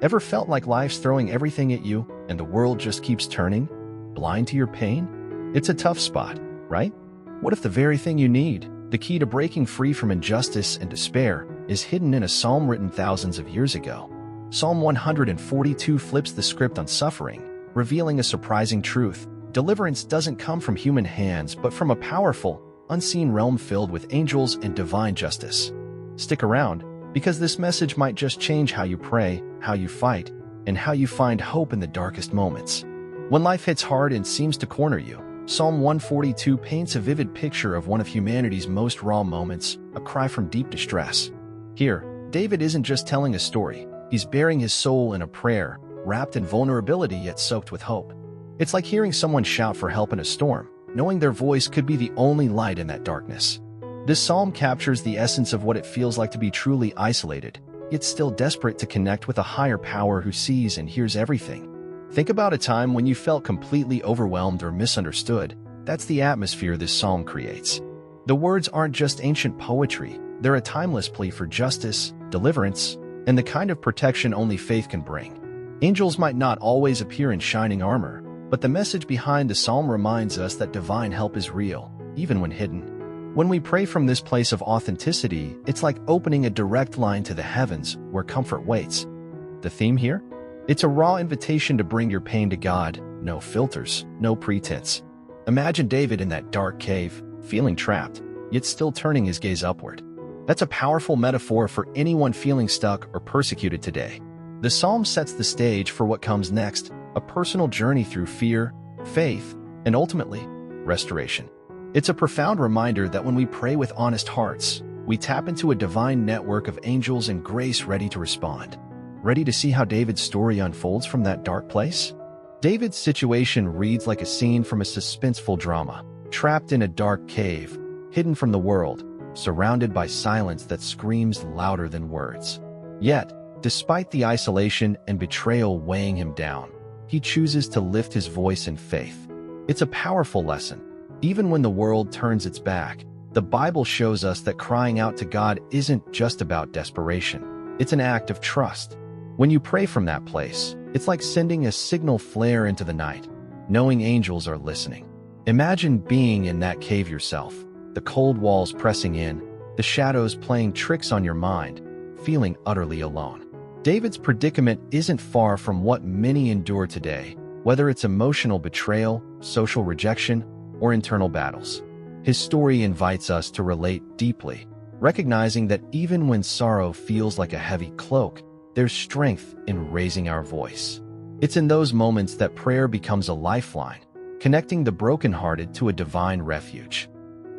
Ever felt like life's throwing everything at you and the world just keeps turning, blind to your pain? It's a tough spot, right? What if the very thing you need, the key to breaking free from injustice and despair, is hidden in a psalm written thousands of years ago? Psalm 142 flips the script on suffering, revealing a surprising truth. Deliverance doesn't come from human hands, but from a powerful, unseen realm filled with angels and divine justice. Stick around, because this message might just change how you pray, how you fight, and how you find hope in the darkest moments. When life hits hard and seems to corner you, Psalm 142 paints a vivid picture of one of humanity's most raw moments, a cry from deep distress. Here, David isn't just telling a story, he's bearing his soul in a prayer, wrapped in vulnerability yet soaked with hope. It's like hearing someone shout for help in a storm, knowing their voice could be the only light in that darkness. This psalm captures the essence of what it feels like to be truly isolated, yet still desperate to connect with a higher power who sees and hears everything. Think about a time when you felt completely overwhelmed or misunderstood. That's the atmosphere this psalm creates. The words aren't just ancient poetry, they're a timeless plea for justice, deliverance, and the kind of protection only faith can bring. Angels might not always appear in shining armor, but the message behind the psalm reminds us that divine help is real, even when hidden. When we pray from this place of authenticity, it's like opening a direct line to the heavens where comfort waits. The theme here? It's a raw invitation to bring your pain to God, no filters, no pretense. Imagine David in that dark cave, feeling trapped, yet still turning his gaze upward. That's a powerful metaphor for anyone feeling stuck or persecuted today. The psalm sets the stage for what comes next, a personal journey through fear, faith, and ultimately, restoration. It's a profound reminder that when we pray with honest hearts, we tap into a divine network of angels and grace ready to respond. Ready to see how David's story unfolds from that dark place? David's situation reads like a scene from a suspenseful drama, trapped in a dark cave, hidden from the world, surrounded by silence that screams louder than words. Yet, despite the isolation and betrayal weighing him down, he chooses to lift his voice in faith. It's a powerful lesson. Even when the world turns its back, the Bible shows us that crying out to God isn't just about desperation. It's an act of trust. When you pray from that place, it's like sending a signal flare into the night, knowing angels are listening. Imagine being in that cave yourself, the cold walls pressing in, the shadows playing tricks on your mind, feeling utterly alone. David's predicament isn't far from what many endure today, whether it's emotional betrayal, social rejection, or internal battles. His story invites us to relate deeply, recognizing that even when sorrow feels like a heavy cloak, there's strength in raising our voice. It's in those moments that prayer becomes a lifeline, connecting the brokenhearted to a divine refuge.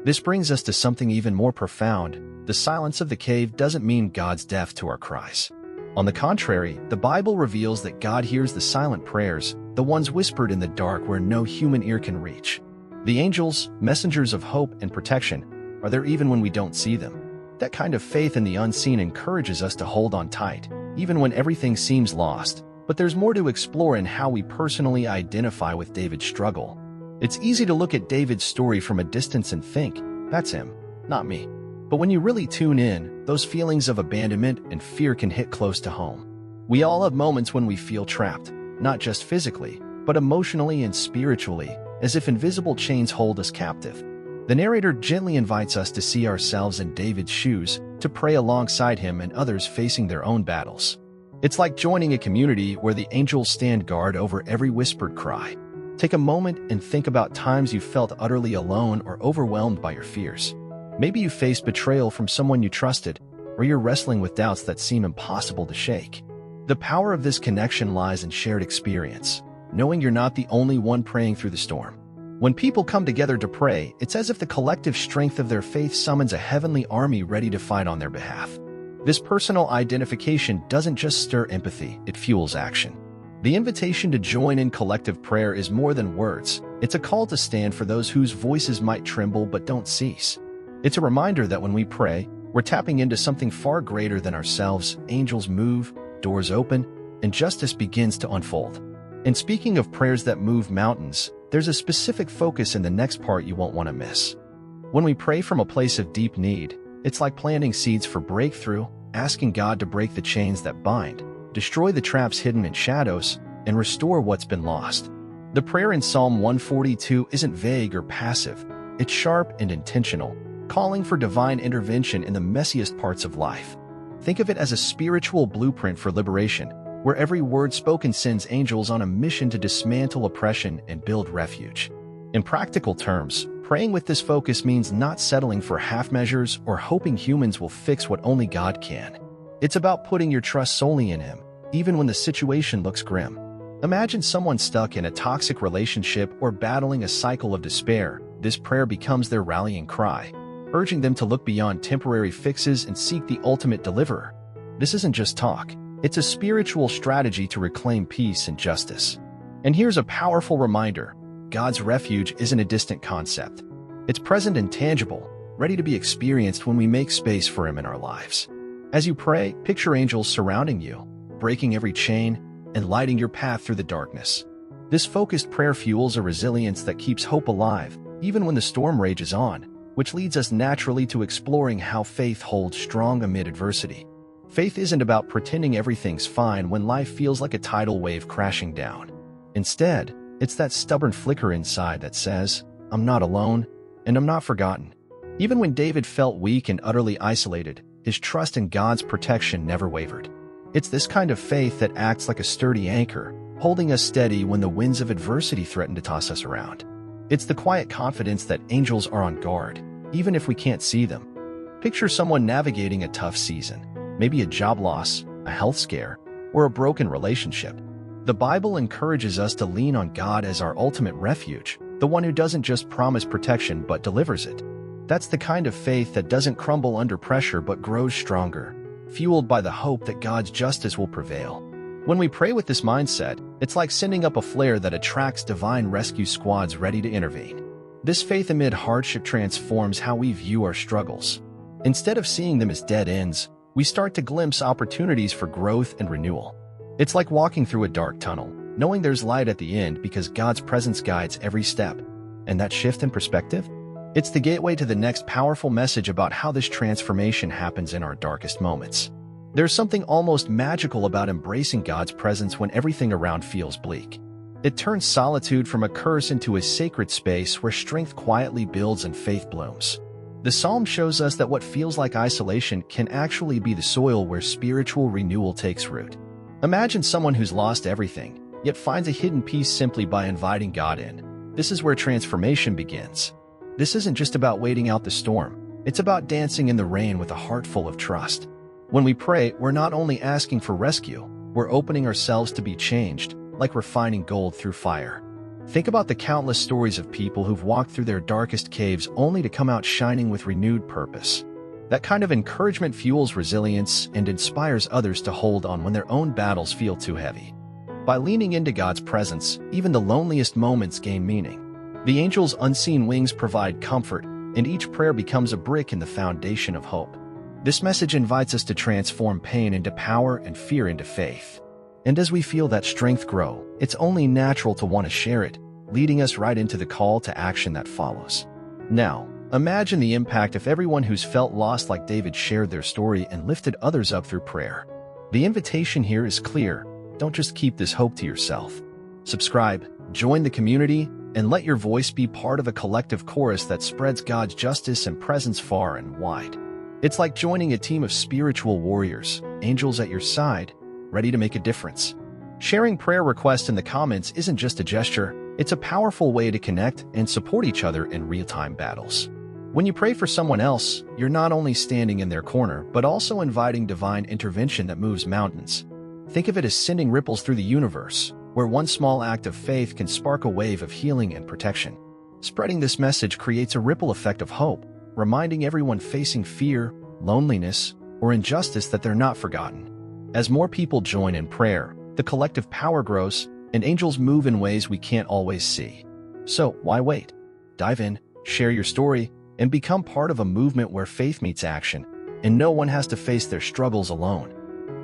This brings us to something even more profound. The silence of the cave doesn't mean God's deaf to our cries. On the contrary, the Bible reveals that God hears the silent prayers, the ones whispered in the dark where no human ear can reach. The angels, messengers of hope and protection, are there even when we don't see them. That kind of faith in the unseen encourages us to hold on tight, even when everything seems lost. But there's more to explore in how we personally identify with David's struggle. It's easy to look at David's story from a distance and think, that's him, not me. But when you really tune in, those feelings of abandonment and fear can hit close to home. We all have moments when we feel trapped, not just physically, but emotionally and spiritually, as if invisible chains hold us captive. The narrator gently invites us to see ourselves in David's shoes, to pray alongside him and others facing their own battles. It's like joining a community where the angels stand guard over every whispered cry. Take a moment and think about times you felt utterly alone or overwhelmed by your fears. Maybe you faced betrayal from someone you trusted, or you're wrestling with doubts that seem impossible to shake. The power of this connection lies in shared experience, knowing you're not the only one praying through the storm. When people come together to pray, it's as if the collective strength of their faith summons a heavenly army ready to fight on their behalf. This personal identification doesn't just stir empathy, it fuels action. The invitation to join in collective prayer is more than words. It's a call to stand for those whose voices might tremble but don't cease. It's a reminder that when we pray, we're tapping into something far greater than ourselves. Angels move, doors open, and justice begins to unfold. And speaking of prayers that move mountains, there's a specific focus in the next part you won't want to miss. When we pray from a place of deep need, it's like planting seeds for breakthrough, asking God to break the chains that bind, destroy the traps hidden in shadows, and restore what's been lost. The prayer in Psalm 142 isn't vague or passive. It's sharp and intentional, calling for divine intervention in the messiest parts of life. Think of it as a spiritual blueprint for liberation, where every word spoken sends angels on a mission to dismantle oppression and build refuge. In practical terms, praying with this focus means not settling for half measures or hoping humans will fix what only God can. It's about putting your trust solely in Him, even when the situation looks grim. Imagine someone stuck in a toxic relationship or battling a cycle of despair. This prayer becomes their rallying cry, urging them to look beyond temporary fixes and seek the ultimate deliverer. This isn't just talk. It's a spiritual strategy to reclaim peace and justice. And here's a powerful reminder: God's refuge isn't a distant concept. It's present and tangible, ready to be experienced when we make space for Him in our lives. As you pray, picture angels surrounding you, breaking every chain and lighting your path through the darkness. This focused prayer fuels a resilience that keeps hope alive, even when the storm rages on, which leads us naturally to exploring how faith holds strong amid adversity. Faith isn't about pretending everything's fine when life feels like a tidal wave crashing down. Instead, it's that stubborn flicker inside that says, "I'm not alone, and I'm not forgotten." Even when David felt weak and utterly isolated, his trust in God's protection never wavered. It's this kind of faith that acts like a sturdy anchor, holding us steady when the winds of adversity threaten to toss us around. It's the quiet confidence that angels are on guard, even if we can't see them. Picture someone navigating a tough season, maybe a job loss, a health scare, or a broken relationship. The Bible encourages us to lean on God as our ultimate refuge, the one who doesn't just promise protection but delivers it. That's the kind of faith that doesn't crumble under pressure but grows stronger, fueled by the hope that God's justice will prevail. When we pray with this mindset, it's like sending up a flare that attracts divine rescue squads ready to intervene. This faith amid hardship transforms how we view our struggles. Instead of seeing them as dead ends, we start to glimpse opportunities for growth and renewal. It's like walking through a dark tunnel, knowing there's light at the end because God's presence guides every step. And that shift in perspective? It's the gateway to the next powerful message about how this transformation happens in our darkest moments. There's something almost magical about embracing God's presence when everything around feels bleak. It turns solitude from a curse into a sacred space where strength quietly builds and faith blooms. The psalm shows us that what feels like isolation can actually be the soil where spiritual renewal takes root. Imagine someone who's lost everything, yet finds a hidden peace simply by inviting God in. This is where transformation begins. This isn't just about waiting out the storm. It's about dancing in the rain with a heart full of trust. When we pray, we're not only asking for rescue, we're opening ourselves to be changed, like refining gold through fire. Think about the countless stories of people who've walked through their darkest caves only to come out shining with renewed purpose. That kind of encouragement fuels resilience and inspires others to hold on when their own battles feel too heavy. By leaning into God's presence, even the loneliest moments gain meaning. The angel's unseen wings provide comfort, and each prayer becomes a brick in the foundation of hope. This message invites us to transform pain into power and fear into faith. And as we feel that strength grow, it's only natural to want to share it, leading us right into the call to action that follows. Now, imagine the impact if everyone who's felt lost like David shared their story and lifted others up through prayer. The invitation here is clear. Don't just keep this hope to yourself. Subscribe, join the community, and let your voice be part of a collective chorus that spreads God's justice and presence far and wide. It's like joining a team of spiritual warriors, angels at your side, ready to make a difference. Sharing prayer requests in the comments isn't just a gesture, it's a powerful way to connect and support each other in real-time battles. When you pray for someone else, you're not only standing in their corner, but also inviting divine intervention that moves mountains. Think of it as sending ripples through the universe, where one small act of faith can spark a wave of healing and protection. Spreading this message creates a ripple effect of hope, reminding everyone facing fear, loneliness, or injustice that they're not forgotten. As more people join in prayer, the collective power grows, and angels move in ways we can't always see. So, why wait? Dive in, share your story, and become part of a movement where faith meets action, and no one has to face their struggles alone.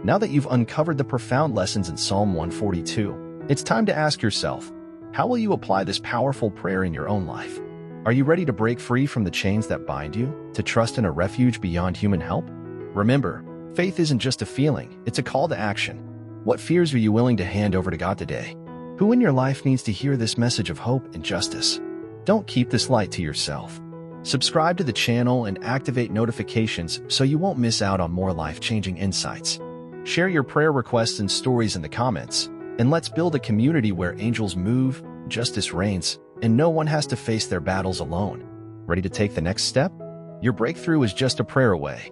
Now that you've uncovered the profound lessons in Psalm 142, it's time to ask yourself, how will you apply this powerful prayer in your own life? Are you ready to break free from the chains that bind you, to trust in a refuge beyond human help? Remember, faith isn't just a feeling, it's a call to action. What fears are you willing to hand over to God today? Who in your life needs to hear this message of hope and justice? Don't keep this light to yourself. Subscribe to the channel and activate notifications so you won't miss out on more life-changing insights. Share your prayer requests and stories in the comments, and let's build a community where angels move, justice reigns, and no one has to face their battles alone. Ready to take the next step? Your breakthrough is just a prayer away.